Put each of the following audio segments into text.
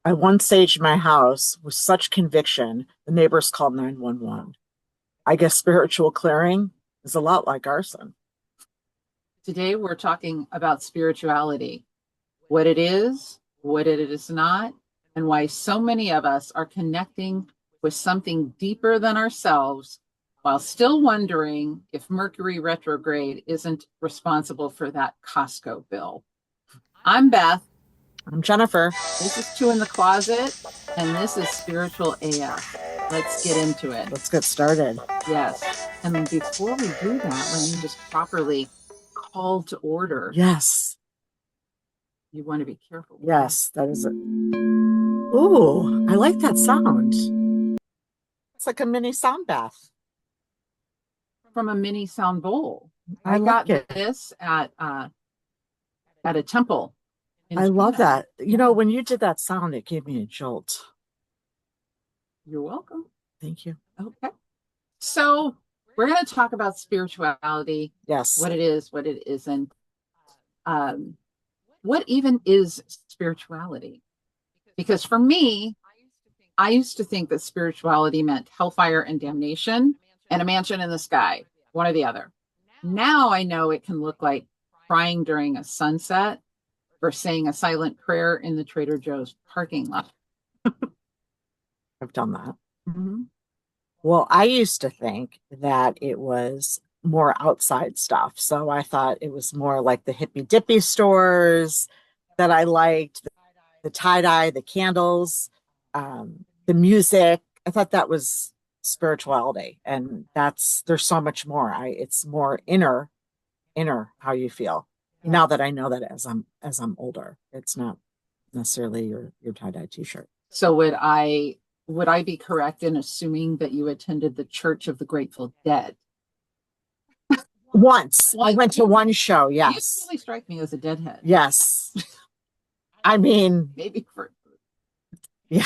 I once saged my house with such conviction, the neighbors called 911. I guess spiritual clearing is a lot like arson. Today, we're talking about spirituality, what it is, what it is not, and why so many of us are connecting with something deeper than ourselves while still wondering if Mercury retrograde isn't responsible for that Costco bill. I'm Beth. I'm Jennifer. This is Two in the Closet, and this is Spiritual AF. Let's get into it. Let's get started. Yes. And before we do that, let me just properly call to order. Yes. You want to be careful. Yes, that is it. Ooh, I like that sound. It's like a mini sound bath. From a mini sound bowl. I I like got it. this at a temple in I love China. that. You know, when you did that sound, it gave me a jolt. You're welcome. Thank you. Okay. So we're going to talk about spirituality, Yes. what it is, what it isn't. Um, what even is spirituality? Because for me, I used to think that spirituality meant hellfire and damnation and a mansion in the sky, one or the other. Now I know it can look like crying during a sunset or saying a silent prayer in the Trader Joe's parking lot. I've done that. Mm-hmm. Well, I used to think that it was more outside stuff. So I thought it was more like the hippy dippy stores that I liked, the tie-dye, the candles, the music. I thought that was spirituality. And there's so much more. It's more inner how you feel. Yeah. Now that I know that as I'm older, it's not necessarily your tie-dye t-shirt. So would I be correct in assuming that you attended the Church of the Grateful Dead? Once I Well, went to one show, you yes. really strike me as a deadhead. Yes. I mean, Maybe for yeah,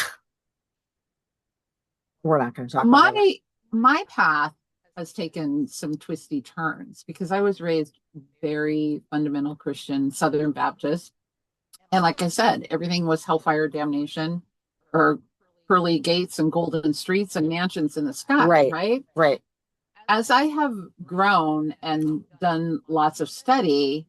we're not going to talk about it. my path has taken some twisty turns because I was raised very fundamental Christian Southern Baptist. And like I said, everything was hellfire damnation or pearly gates and golden streets and mansions in the sky, Right, right? right. As I have grown and done lots of study,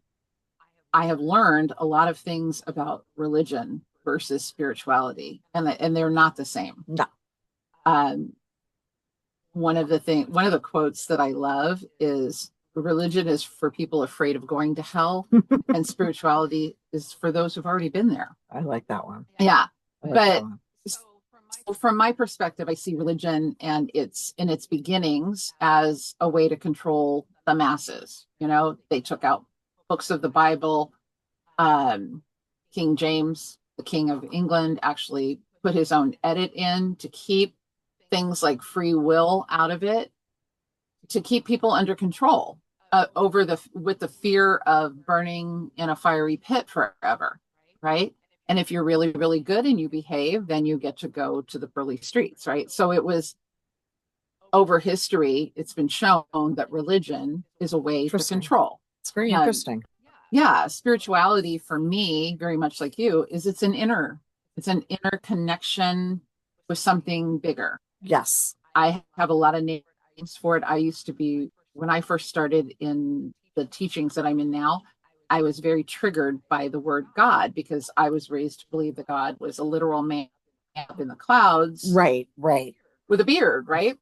I have learned a lot of things about religion versus spirituality, and they're not the same. No, Um, one of the quotes that I love is religion is for people afraid of going to hell, and spirituality is for those who've already been there. I like that one. Yeah, I like that but one. so from my perspective, I see religion and its in its beginnings as a way to control the masses. You know, they took out books of the Bible. King James, the King of England, actually put his own edit in to keep things like free will out of it, to keep people under control over the with the fear of burning in a fiery pit forever, right? And if you're really, really good and you behave, then you get to go to the pearly streets, right? So it was over history, it's been shown that religion is a way to control. It's very And interesting. yeah, spirituality for me, very much like you, is it's an inner connection with something bigger. Yes. I have a lot of names for it. I used to be, when I first started in the teachings that I'm in now, I was very triggered by the word God because I was raised to believe that God was a literal man up in the clouds. Right, right. With a beard, right?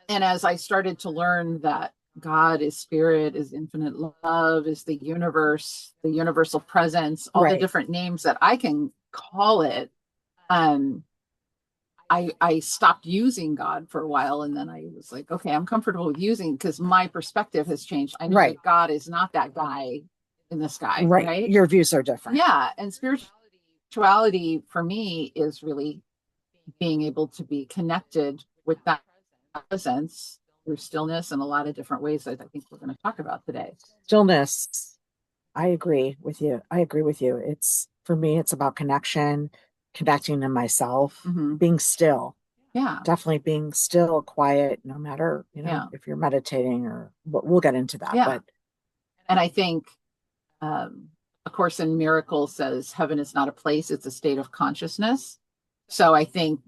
And as I started to learn that God is spirit, is infinite love, is the universe, the universal presence, all the different names that I can call it, um, I stopped using God for a while, and then I was like, okay, I'm comfortable with using because my perspective has changed. I know that God is not that guy in the sky, right? Your views are different. Yeah, and spirituality for me is really being able to be connected with that presence through stillness and a lot of different ways that I think we're going to talk about today. Stillness. I agree with you. It's for me, it's about connection, connecting to myself, being still. Yeah. Definitely being still, quiet, no matter, if you're meditating or we'll get into that. Yeah. But and I think A Course in Miracles says heaven is not a place, it's a state of consciousness. So I think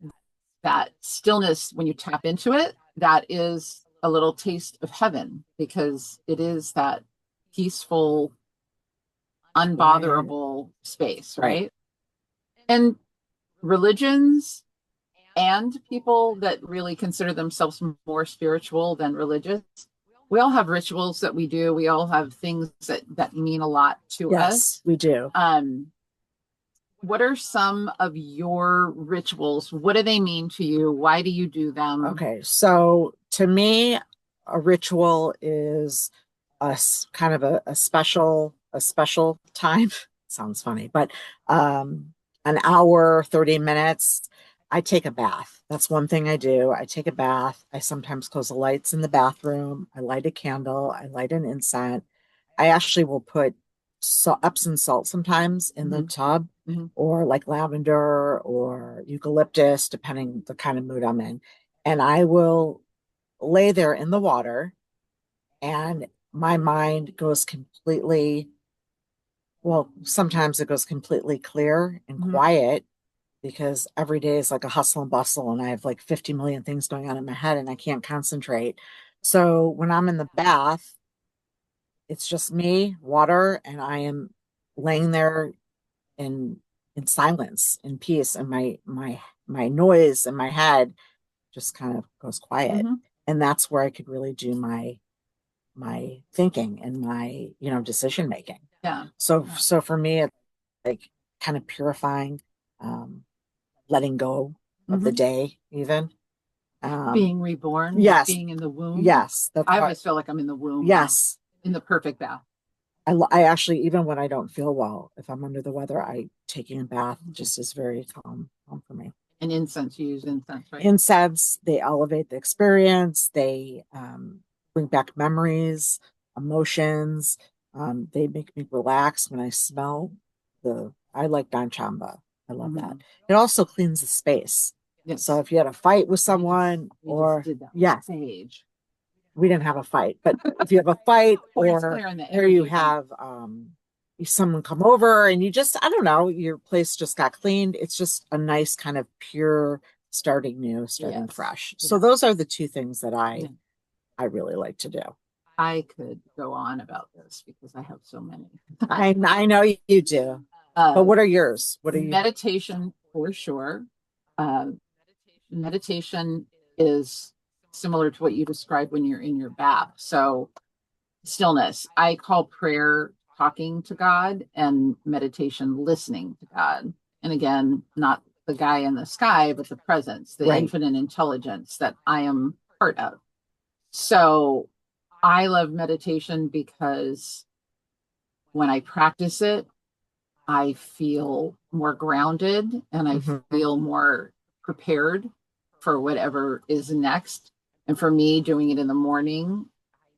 that stillness, when you tap into it, that is a little taste of heaven because it is that peaceful, Quiet. unbotherable space, Right. right? And religions and people that really consider themselves more spiritual than religious, we all have rituals that we do. We all have things that mean a lot to Yes, us. we do. What are some of your rituals? What do they mean to you? Why do you do them? Okay. So to me, a ritual is kind of a special time. Sounds funny, but an hour, 30 minutes. I take a bath. That's one thing I do. I take a bath. I sometimes close the lights in the bathroom. I light a candle. I light an incense. I actually will put Epsom salt sometimes in the Mm-hmm. tub, Mm-hmm. or like lavender or eucalyptus, depending the kind of mood I'm in. And I will lay there in the water, and my mind goes completely, well, sometimes it goes completely clear and Mm-hmm. quiet because every day is like a hustle and bustle, and I have like 50 million things going on in my head and I can't concentrate. So when I'm in the bath, it's just me, water, and I am laying there in silence, in peace, and my noise in my head just kind of goes quiet. Mm-hmm. And that's where I could really do my thinking and my, decision making. Yeah. So for me, it's like kind of purifying, um, letting go of the Mm-hmm. day, even. Being reborn, like Yes, being in the womb. yes, that's I how. always feel like I'm in the womb, Yes, in the perfect bath. I actually, even when I don't feel well, if I'm under the weather, I taking a bath just is very calm for me. And incense, you use incense, right? Incense, they elevate the experience. They bring back memories, emotions. They make me relax when I smell I like Don Chamba. I love that. Mm-hmm. It also cleans the space. So Yes. if you had a fight with someone, We just or did that yes, sage. we didn't have a fight, but if you have a fight, We're just clearing the or you energy from. have someone come over and you just, I don't know, your place just got cleaned. It's just a nice kind of pure starting new, starting Yes. fresh. So Yeah. those are the two things that Yeah. I really like to do. I could go on about this because I have so many. I know you do. But uh, what are yours? What are you? Meditation for sure. Uh, Meditation is similar to what you described when you're in your bath. So stillness. I call prayer talking to God and meditation listening to God. And again, not the guy in the sky, but the presence, the Right. infinite intelligence that I am part of. So I love meditation because when I practice it, I feel more grounded and I Hmm. feel more prepared for whatever is next. And for me, doing it in the morning,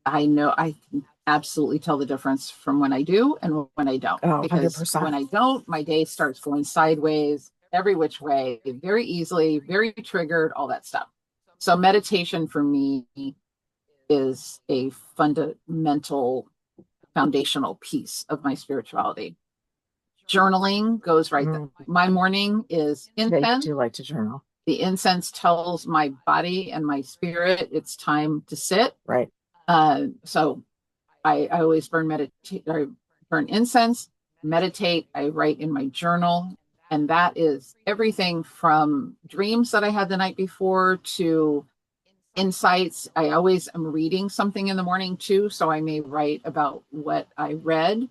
I know I can absolutely tell the difference from when I do and when I don't. Oh, Because when 100%. I don't, my day starts going sideways, every which way, very easily, very triggered, all that stuff. So, meditation for me is a fundamental, foundational piece of my spirituality. Journaling goes right there. Mm. My morning is Yeah, you incense. do like to journal. The incense tells my body and my spirit it's time to sit. Right. So I always burn incense, meditate, I write in my journal. And that is everything from dreams that I had the night before to insights. I always am reading something in the morning too. So I may write about what I read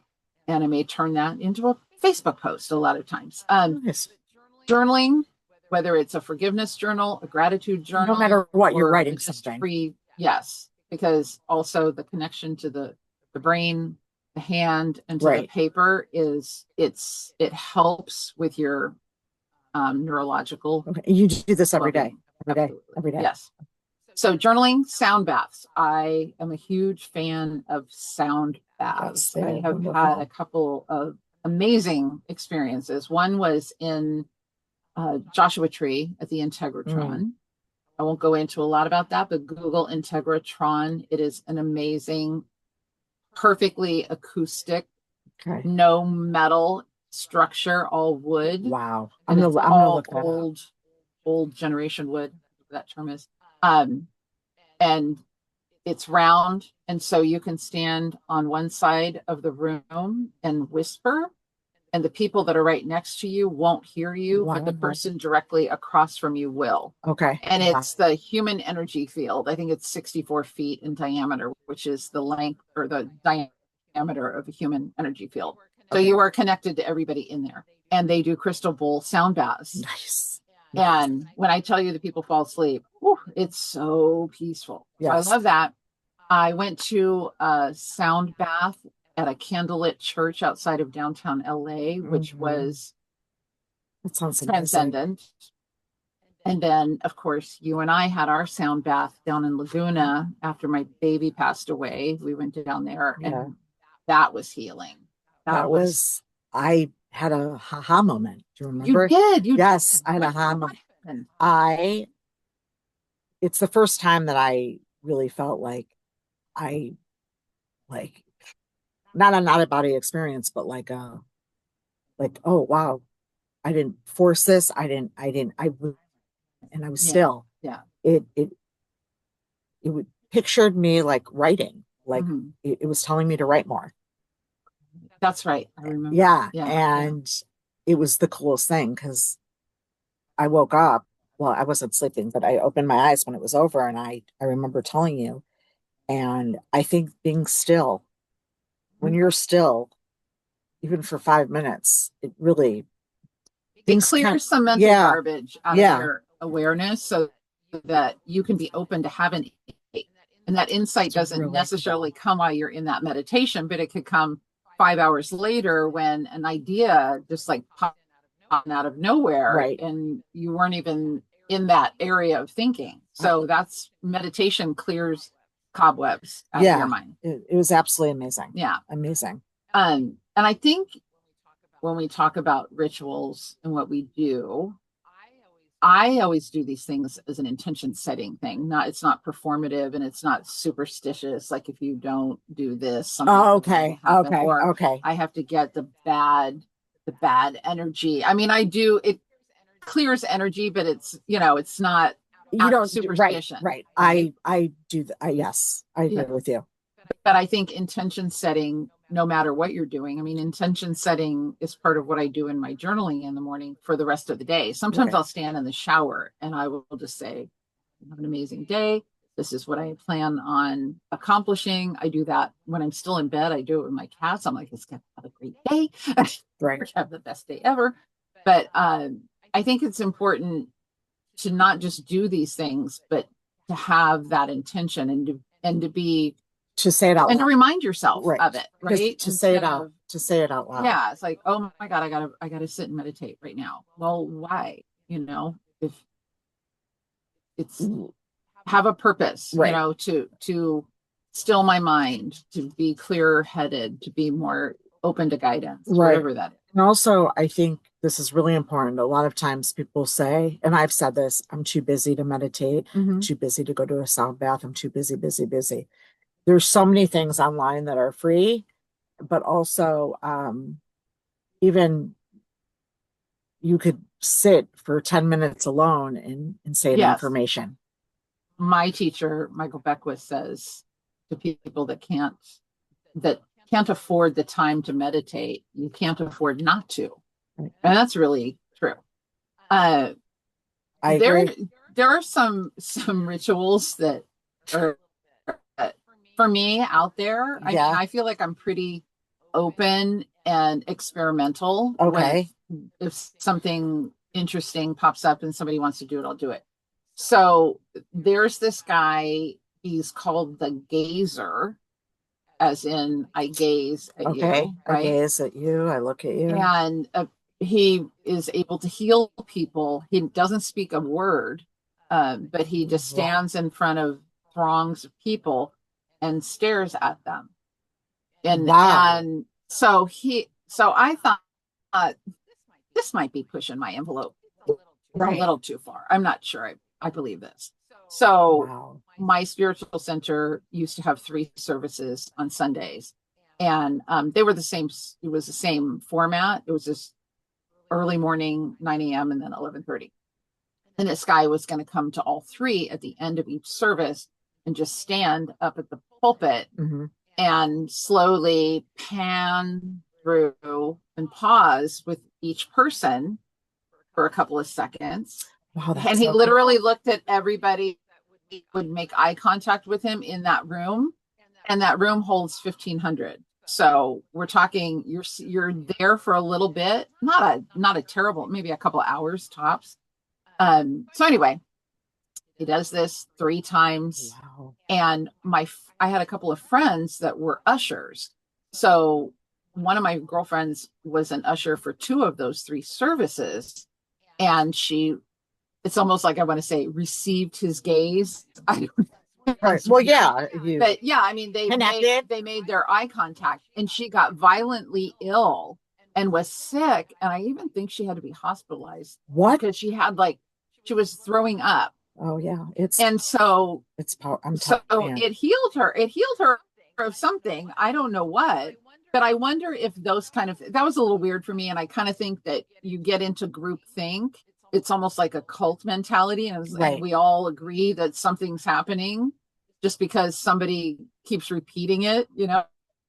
and I may turn that into a Facebook post a lot of times. Nice. Journaling, whether it's a forgiveness journal, a gratitude No journal, matter what, you're or writing just something. free, yes, because also the connection to the brain, the hand, and to the Right. paper it helps with your neurological Okay. You do this every day, well-being. every day, Absolutely. every day. Yes. So journaling, sound baths. I am a huge fan of sound Yes, baths. they are I have had a wonderful. couple of amazing experiences. One was in Joshua Tree at the Mm, Integratron. I won't go into a lot about that, but Google Integratron. It is an amazing, perfectly acoustic, okay. no metal structure, all wood, Wow. and it's I'm gonna all look that up. old. old generation wood, whatever that term is. Um, and it's round. And so you can stand on one side of the room and whisper, and the people that are right next to you won't hear you, but the Wow. person directly across from you will. Okay. And Yeah. it's the human energy field. I think it's 64 feet in diameter, which is the length or the diameter of a human energy field. So Okay. you are connected to everybody in there. And they do crystal bowl sound baths. Nice. Nice. And when I tell you that people fall asleep, whew, it's so peaceful. So I Yes. love that. I went to a sound bath at a candlelit church outside of downtown LA, which Hmm. was That sounds amazing. transcendent. And then, of course, you and I had our sound bath down in Laguna after my baby passed away. We went down there, Yeah. and that was healing. That That was, was, I had a haha moment. Do you you remember? did, you Yes, did. I had a haha What moment. happened? I, it's the first time that I really felt like I, like, not a not a body experience, but like, oh, wow, I didn't force this. And I was Yeah, still, yeah. it, it, it would pictured me like writing, like Mhm. it was telling me to write more. That's right. I remember. Yeah. Yeah, yeah. And it was the coolest thing because I woke up. Well, I wasn't sleeping, but I opened my eyes when it was over, and I remember telling you. And I think being still, when you're still, even for 5 minutes, it really It things can, clears some mental yeah, garbage out of yeah, your awareness so that you can be open to have an insight. And that insight it's doesn't really necessarily cool. come while you're in that meditation, but it could come 5 hours later when an idea just like popped out of nowhere Right. and you weren't even in that area of thinking. I, So that's meditation clears cobwebs out of your yeah, mind. it was absolutely amazing. Yeah. Amazing. And I think when we talk about rituals and what we do, I always do these things as an intention setting thing. Not it's not performative and it's not superstitious. Like if you don't do this, something Oh, will okay. happen. Okay. Or Okay. I have to get the bad energy. I mean, I do it clears energy, but it's not You out of don't do, right, superstition, right. right? I do that. Yes, I agree Yeah. with you. But I think intention setting, no matter what you're doing, I mean, intention setting is part of what I do in my journaling in the morning for the rest of the day. Sometimes Right. I'll stand in the shower and I will just say, have an amazing day. This is what I plan on accomplishing. I do that when I'm still in bed. I do it with my cats. I'm like, let's have a great day. Right. Have the best day ever. But I think it's important to not just do these things, but to have that intention and to be To say it out and to loud. remind yourself Right. of it, Because right? Instead of to say it out loud. yeah, it's like, oh my God, I gotta sit and meditate right now. Well, why? If it's have a purpose, Right. to still my mind, to be clearer headed, to be more open to guidance, Right. whatever that is. And also, I think this is really important. A lot of times people say, and I've said this, I'm too busy to meditate, Mm-hmm. too busy to go to a sound bath, I'm too busy, busy, busy. There's so many things online that are free, but also even you could sit for 10 minutes alone and say the Yes. information. My teacher, Michael Beckwith, says to people that can't afford the time to meditate, you can't afford not to. Right. And that's really true. Uh, I there agree. there are some rituals that are for me out there. I mean, Yeah. I feel like I'm pretty open and experimental when Okay. if something interesting pops up and somebody wants to do it, I'll do it. So there's this guy, he's called the gazer, as in I gaze at Okay. you, I right? gaze at you. I look at you. And he is able to heal people. He doesn't speak a word, but he just Wow. stands in front of throngs of people and stares at them. Wow. And so I thought this might be pushing my envelope a Right. little too far. I'm not sure I believe this. So Wow. my spiritual center used to have 3 services on Sundays, and they were the same. It was the same format. It was just early morning, 9 a.m., and then 11:30. And this guy was going to come to all three at the end of each service and just stand up at the pulpit Hmm. and slowly pan through and pause with each person for a couple of seconds. Wow, And that's he so cool. literally looked at everybody, would make eye contact with him in that room. And that room holds 1,500. So we're talking, you're there for a little bit, not a terrible, maybe a couple of hours tops. So anyway, he does this 3 times. Wow. And I had a couple of friends that were ushers. So one of my girlfriends was an usher for 2 of those 3 services. And it's almost like I want to say received his gaze. I don't know. Right. Well, yeah, you But yeah, I mean, connected. they made their eye contact, and she got violently ill and was sick. And I even think she had to be hospitalized What? because she was throwing up. Oh, yeah. It's And so it's power. I'm so telling you. it healed her. It healed her of something. I don't know what, but I wonder if that was a little weird for me. And I kind of think that you get into group think. It's almost like a cult mentality. And Right. we all agree that something's happening just because somebody keeps repeating it, you know?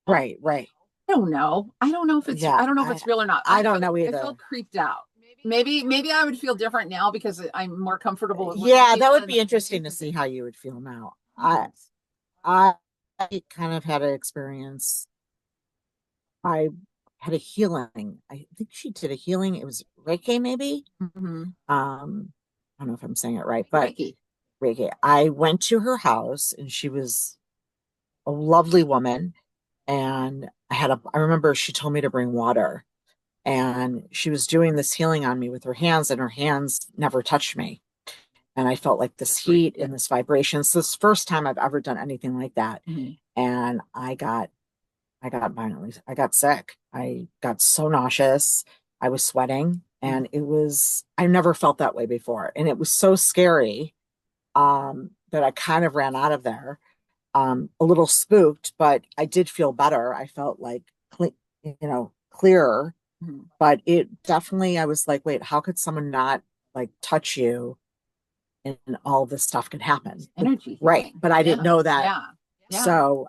Right. Right. I don't know. Yeah. I don't know if it's real or not. I don't know I either. felt creeped out. Maybe I would feel different now because I'm more comfortable with Yeah, that would be interesting to see how you would feel now. I kind of had an experience. I had a healing. I think she did a healing. It was Reiki, maybe. Mm-hmm. I don't know if I'm saying it right, but Reiki. Reiki. I went to her house and she was a lovely woman. And I remember she told me to bring water and she was doing this healing on me with her hands and her hands never touched me. And I felt like this heat and this vibration. So this is the first time I've ever done anything like that. Mm-hmm. And I got sick. I got so nauseous. I was sweating and I never felt that way before. And it was so scary, that I kind of ran out of there, a little spooked, but I did feel better. I felt like, clearer, Mm-hmm. but it definitely, I was like, wait, how could someone not like touch you and all this stuff can happen? Energy. Right. But I didn't know that. Yeah. Yeah. So,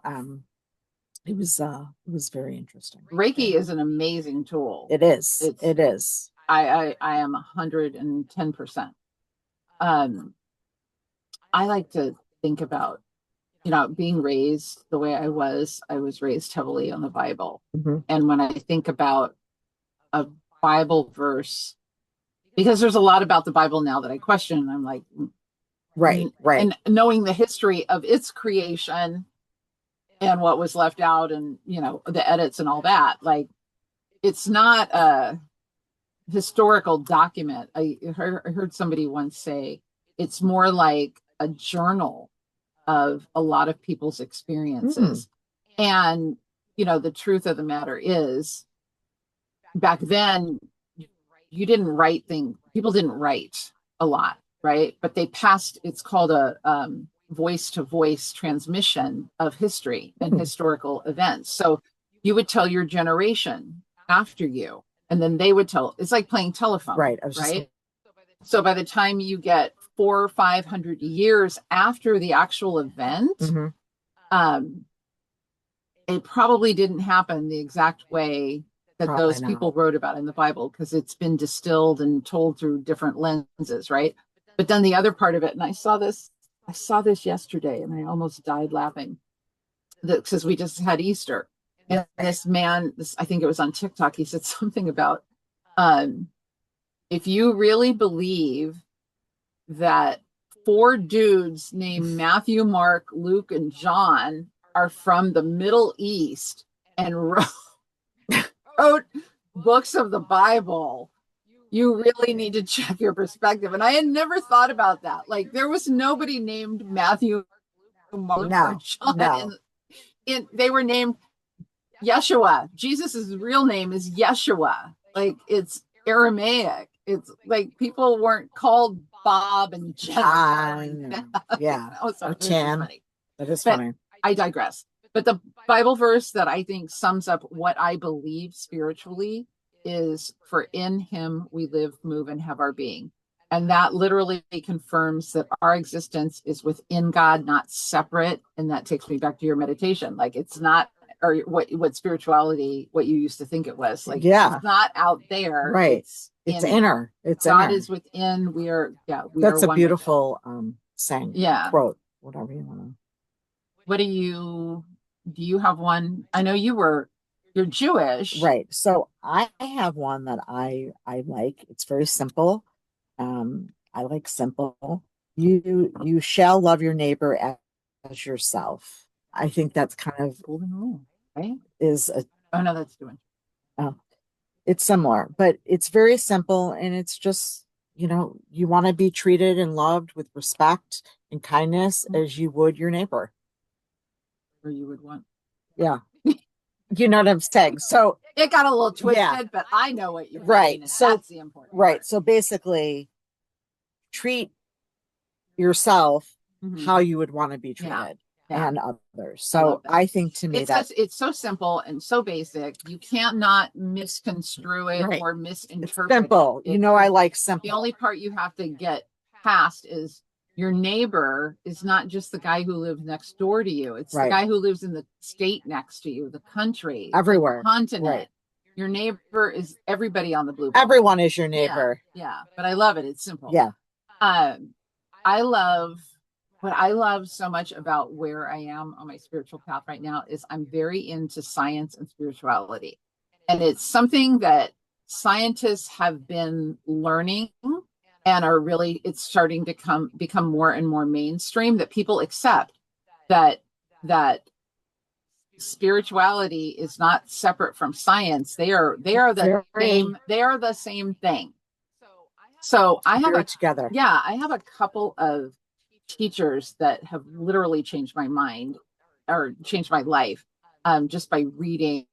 it was very interesting. Reiki is an amazing tool. It is. It is. I am 110%. I like to think about, being raised the way I was raised heavily on the Bible. Mm-hmm. And when I think about a Bible verse, because there's a lot about the Bible now that I question, I'm like, right. And knowing the history of its creation and what was left out and, the edits and all that, like, it's not a historical document. I heard somebody once say it's more like a journal of a lot of people's experiences. And, the truth of the matter is, back then, you didn't write things, people didn't write a lot, right? But they passed, it's called a voice to voice transmission of history and historical events. So you would tell your generation after you, and then they would tell. It's like playing telephone, right? So by the time you get 400 or 500 years after the actual event, it probably didn't happen the exact way that those people wrote about in the Bible, because it's been distilled and told through different lenses, right? But then the other part of it, and I saw this yesterday and I almost died laughing, because we just had Easter. And this man, I think it was on TikTok, he said something about, if you really believe that 4 dudes named Matthew, Mark, Luke, and John are from the Middle East and wrote books of the Bible, you really need to check your perspective. And I had never thought about that. Like, there was nobody named Matthew, Mark, or John. No. And they were named Yeshua. Jesus's real name is Yeshua. Like, it's Aramaic. It's like people weren't called Bob and Jen. Yeah. Or Tim. That is funny. I digress. But the Bible verse that I think sums up what I believe spiritually is, for in him we live, move, and have our being. And that literally confirms that our existence is within God, not separate. And that takes me back to your meditation. Like it's not, or what spirituality, what you used to think it was. Like Yeah, it's not out there. right. It's It's in you. inner. It's God inner. is within. We are, yeah, we are That's a one with Him. beautiful saying, Yeah. quote, whatever you want to. What do you have one? I know you're Jewish. Right. So I have one that I like. It's very simple. I like simple. You shall love your neighbor as yourself. I think that's kind of Golden rule, right? is a Oh no, that's doing. uh, it's similar, but it's very simple and it's just, you want to be treated and loved with respect and kindness as you would your neighbor. Or you would want. Yeah. You know what I'm saying? So, It got a little yeah, twisted, but I know what you're saying, right. and So, that's the important right. part. So basically, treat yourself Mhm. how you would want to be Yeah, treated yeah, and others. I love So that. I think to me that It's so simple and so basic. You can't not misconstrue it right. or It's misinterpret it. simple. I like The simple. only part you have to get past is your neighbor is not just the guy who lives next door to you. It's the Right. guy who lives in the state next to you, the country, the Everywhere. continent. Right. Your neighbor is everybody on the blue ball. Everyone is your Yeah, neighbor. yeah. But I love it. It's simple. Yeah. Um, I love what I love so much about where I am on my spiritual path right now is I'm very into science and spirituality. And it's something that scientists have been learning and are really it's starting to become more and more mainstream that people accept that that spirituality is not separate from science. Very, they are the same thing. So I have very a together. yeah, I have a couple of teachers that have literally changed my mind or changed my life just by reading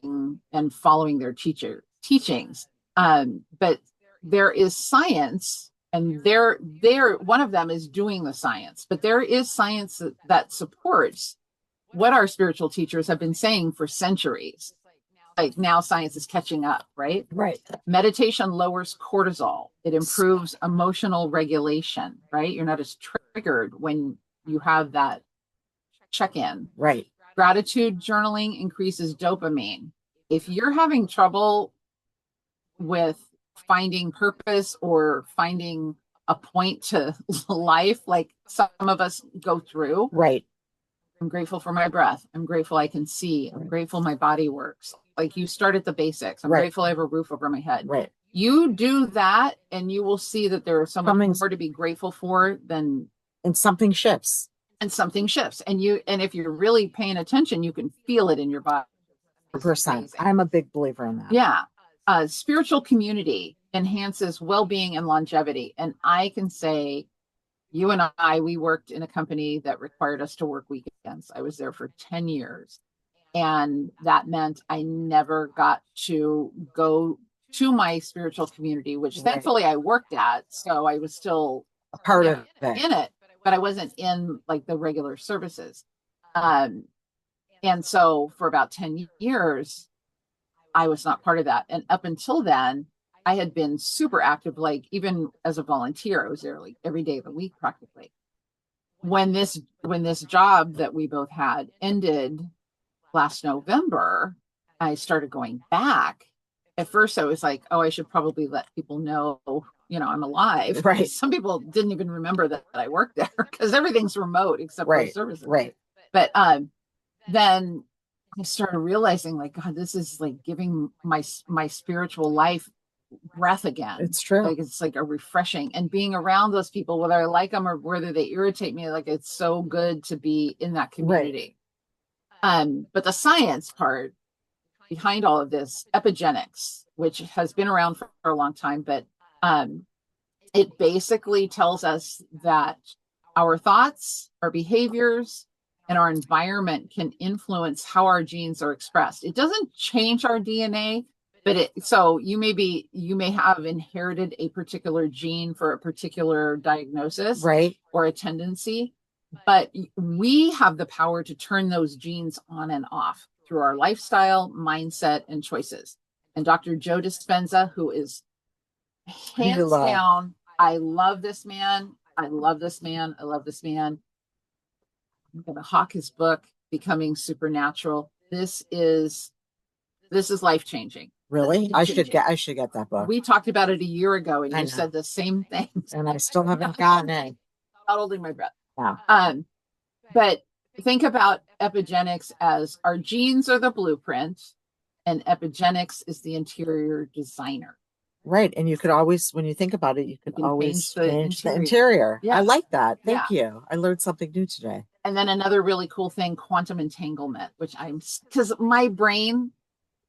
and following their teachings. But there is science, and they're one of them is doing the science, but there is science that supports what our spiritual teachers have been saying for centuries. Like now science is catching up, right? Right. Meditation lowers cortisol. It improves emotional regulation, right? You're not as triggered when you have that check in. Right. Gratitude journaling increases dopamine. If you're having trouble with finding purpose or finding a point to life, like some of us go through, Right. I'm grateful for my breath. I'm grateful I can see. I'm grateful my body works. Like you start at the basics. I'm Right. grateful I have a roof over my head. Right. You do that, and you will see that there is so much Something's more to be grateful for than and something shifts. and something shifts. And if you're really paying attention, you can feel it in your body. It's 100%. amazing. I'm a big believer in that. Yeah. Spiritual community enhances well-being and longevity. And I can say you and we worked in a company that required us to work weekends. I was there for 10 years. And that meant I never got to go to my spiritual community, which Right. thankfully I worked at. So I was still A part of it. in it, but I wasn't in like the regular services. And so for about 10 years, I was not part of that. And up until then, I had been super active, like even as a volunteer, I was there like every day of the week practically. When this job that we both had ended last November, I started going back. At first I was like, oh, I should probably let people know, I'm alive. Right. Some people didn't even remember that I worked there because everything's remote except Right. for services. Right. But then I started realizing like, God, this is like giving my spiritual life breath again. It's true. Like it's like a refreshing and being around those people, whether I like them or whether they irritate me, like it's so good to be in that community. Right. But the science part behind all of this, epigenetics, which has been around for a long time, but it basically tells us that our thoughts, our behaviors, and our environment can influence how our genes are expressed. It doesn't change our DNA, but so you may have inherited a particular gene for a particular diagnosis, right, or a tendency, but we have the power to turn those genes on and off through our lifestyle, mindset, and choices. And Dr. Joe Dispenza, who is hands down, I love this man. I love this man. I love this man. I'm going to hawk his book, Becoming Supernatural. This is life changing. Really? I should get that book. We talked about it a year ago, and I you know. said the same things. And I still haven't gotten it. Not holding my breath. Yeah. But think about epigenetics as our genes are the blueprint, and epigenetics is the interior designer. Right. And you could always, when you think about it, you could always change the interior. Yes. I like that. Thank you. I learned something new today. And then another really cool thing, quantum entanglement, which because my brain,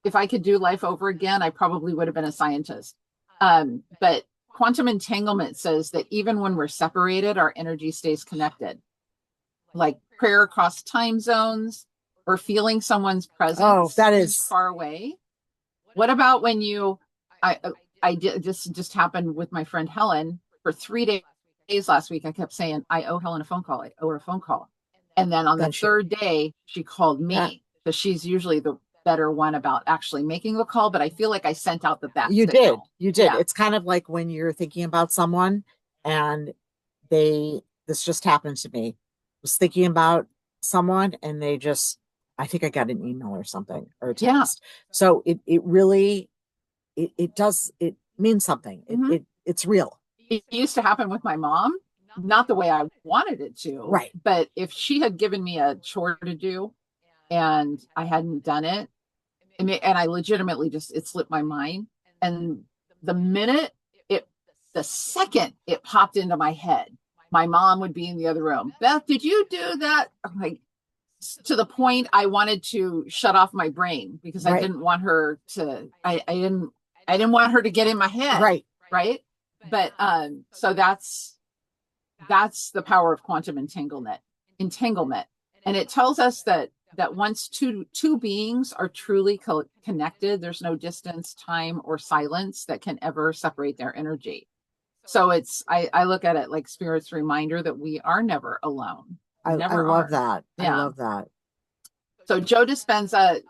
if I could do life over again, I probably would have been a scientist. But quantum entanglement says that even when we're separated, our energy stays connected. Like prayer across time zones or feeling someone's presence. Oh, that is far away. What about when I did just happened with my friend Helen for 3 days last week. I kept saying, I owe Helen a phone call. I owe her a phone call. And then on the third day, she called me because she's usually the better one about actually making the call. But I feel like I sent out the bat. You signal. You did. Yeah. It's kind of like when you're thinking about someone and this just happened to me. I was thinking about someone and I think I got an email or something or a text. Yeah. So it really, it means something. Mm-hmm. It's real. It used to happen with my mom, not the way I wanted it to. Right. But if she had given me a chore to do and I hadn't done it, and I legitimately it slipped my mind. And the second it popped into my head, my mom would be in the other room. Beth, did you do that? I'm like, to the point I wanted to shut off my brain because I didn't want her to, I didn't want her to get in my head. Right. Right. But, so that's the power of quantum entanglement. And it tells us that once two beings are truly connected, there's no distance, time, or silence that can ever separate their energy. So I look at it like Spirit's reminder that we are never alone. I love that. Yeah. I love that. So Joe Dispenza,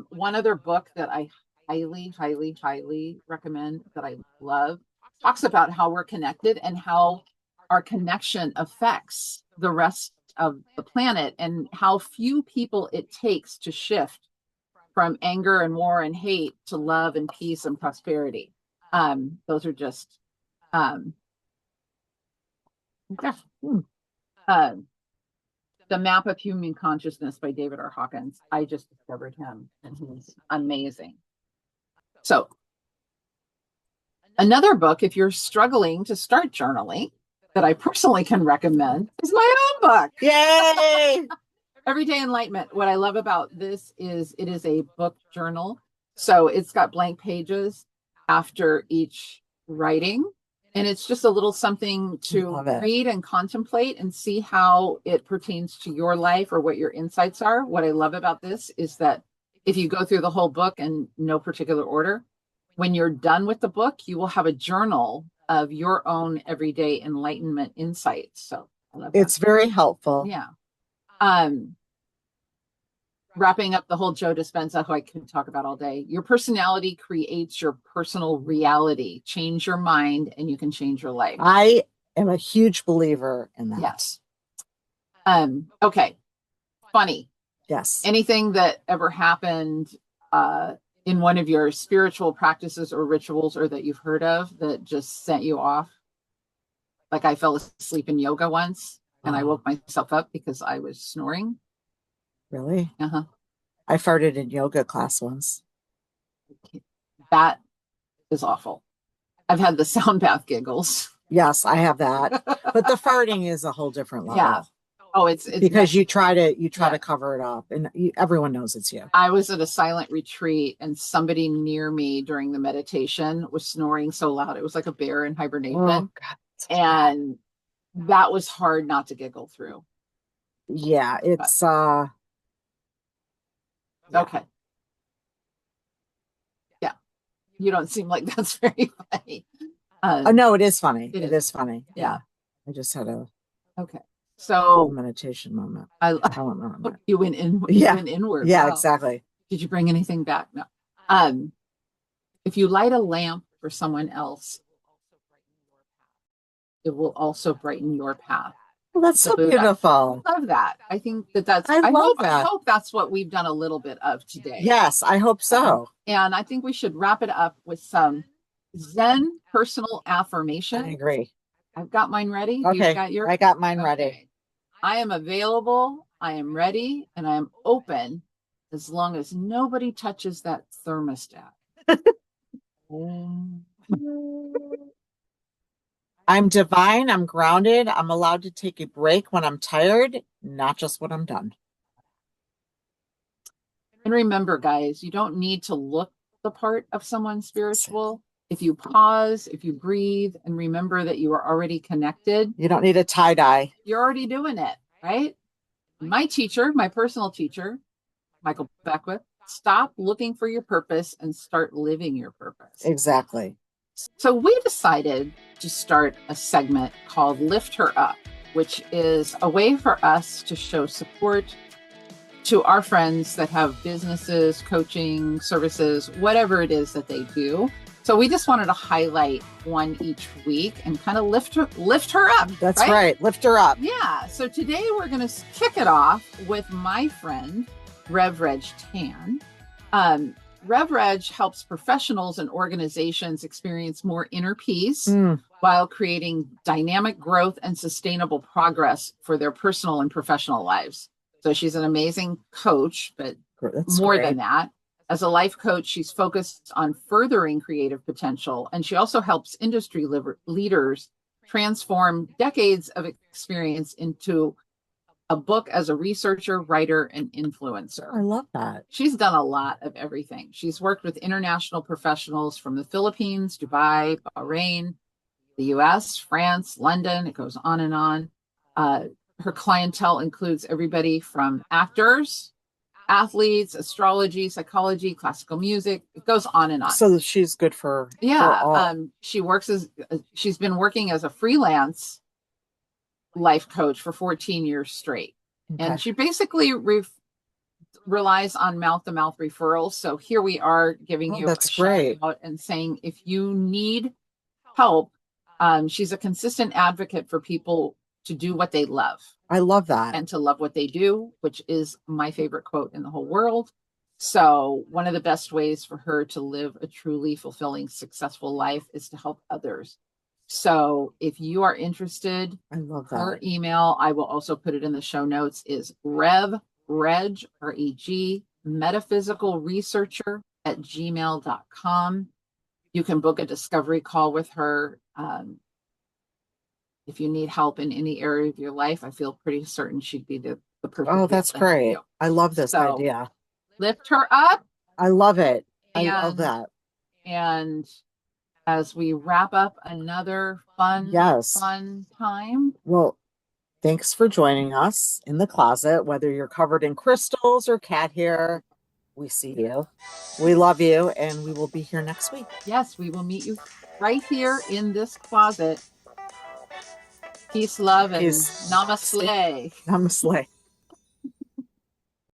one other book that I highly, highly, highly recommend that I love, talks about how we're connected and how our connection affects the rest of the planet and how few people it takes to shift from anger and war and hate to love and peace and prosperity. Those are just The Map of Human Consciousness by David R. Hawkins. I just discovered him and he's amazing. So another book, if you're struggling to start journaling, that I personally can recommend is my own book. Yay! Everyday Enlightenment. What I love about this is it is a book journal. So it's got blank pages after each writing. And it's just a little something to read and contemplate and see how it pertains to your life or what your insights are. What I love about this is that if you go through the whole book in no particular order, when you're done with the book, you will have a journal of your own everyday enlightenment insights. So I love that. It's very helpful. Yeah. Wrapping up the whole Joe Dispenza, who I could talk about all day. Your personality creates your personal reality. Change your mind and you can change your life. I am a huge believer in that. Yes. Okay. Funny. Yes. Anything that ever happened in one of your spiritual practices or rituals or that you've heard of that just sent you off? Like I fell asleep in yoga once and I woke myself up because I was snoring. Really? Uh-huh. I farted in yoga class once. That is awful. I've had the sound bath giggles. Yes, I have that. But the farting is a whole different level. Yeah. Oh, it's because you try to cover it up and everyone knows it's you. I was at a silent retreat and somebody near me during the meditation was snoring so loud. It was like a bear in hibernation. Oh, God. And that was hard not to giggle through. Yeah, it's okay. Yeah. You don't seem like that's very funny. No, it is funny. It is funny. Yeah. I just had a meditation moment. You went in. You went inward. Yeah, wow. Exactly. Did you bring anything back? No. If you light a lamp for someone else, it will also brighten your path Well, that's the so Buddha. beautiful. I love that. I think that's I love I that. hope that's what we've done a little bit of today. Yes, I hope so. And I think we should wrap it up with some Zen personal I affirmation. agree. I've got mine ready. You've Okay, got your I got mine okay. ready. I am available, I am ready, and I am open as long as nobody touches that thermostat. I'm divine, I'm grounded, I'm allowed to take a break when I'm tired, not just when I'm done. And remember, guys, you don't need to look the part of someone spiritual. If you pause, if you breathe, and remember that you are already connected, You don't need a tie dye. you're already doing it, right? My teacher, my personal teacher, Michael Beckwith, stop looking for your purpose and start living your purpose. Exactly. So we decided to start a segment called Lift Her Up, which is a way for us to show support to our friends that have businesses, coaching, services, whatever it is that they do. So we just wanted to highlight one each week and kind of lift her up. That's right. Lift her up. Yeah. So today we're going to kick it off with my friend, Rev Reg Tan. Rev Reg helps professionals and organizations experience more inner peace while creating dynamic growth and sustainable progress for their personal and professional lives. So she's an amazing coach, but That's more great. than that. As a life coach, she's focused on furthering creative potential, and she also helps industry leaders transform decades of experience into a book as a researcher, writer, and influencer. I love that. She's done a lot of everything. She's worked with international professionals from the Philippines, Dubai, Bahrain, the US, France, London. It goes on and on. Her clientele includes everybody from actors, athletes, astrology, psychology, classical music. It goes on and on. So she's good for all. She's been working as a freelance life coach for 14 years straight. Okay. And she basically relies on mouth-to-mouth referrals. So here we are giving you that's a shout out and saying, if you need help, she's a consistent advocate for people to do what they love. I love that. And to love what they do, which is my favorite quote in the whole world. So one of the best ways for her to live a truly fulfilling, successful life is to help others. So if you are interested, I love that. Her email, I will also put it in the show notes, is Reg, R-E-G, metaphysical researcher @gmail.com. You can book a discovery call with her. If you need help in any area of your life, I feel pretty certain she'd be the perfect. Oh, that's great. I love this idea. Lift her up. I love it. I love that. And as we wrap up another fun time. Well, thanks for joining us in the closet, whether you're covered in crystals or cat hair. We see you. We love you, and we will be here next week. Yes, we will meet you right here in this closet. Peace, love, and namaste. Namaste.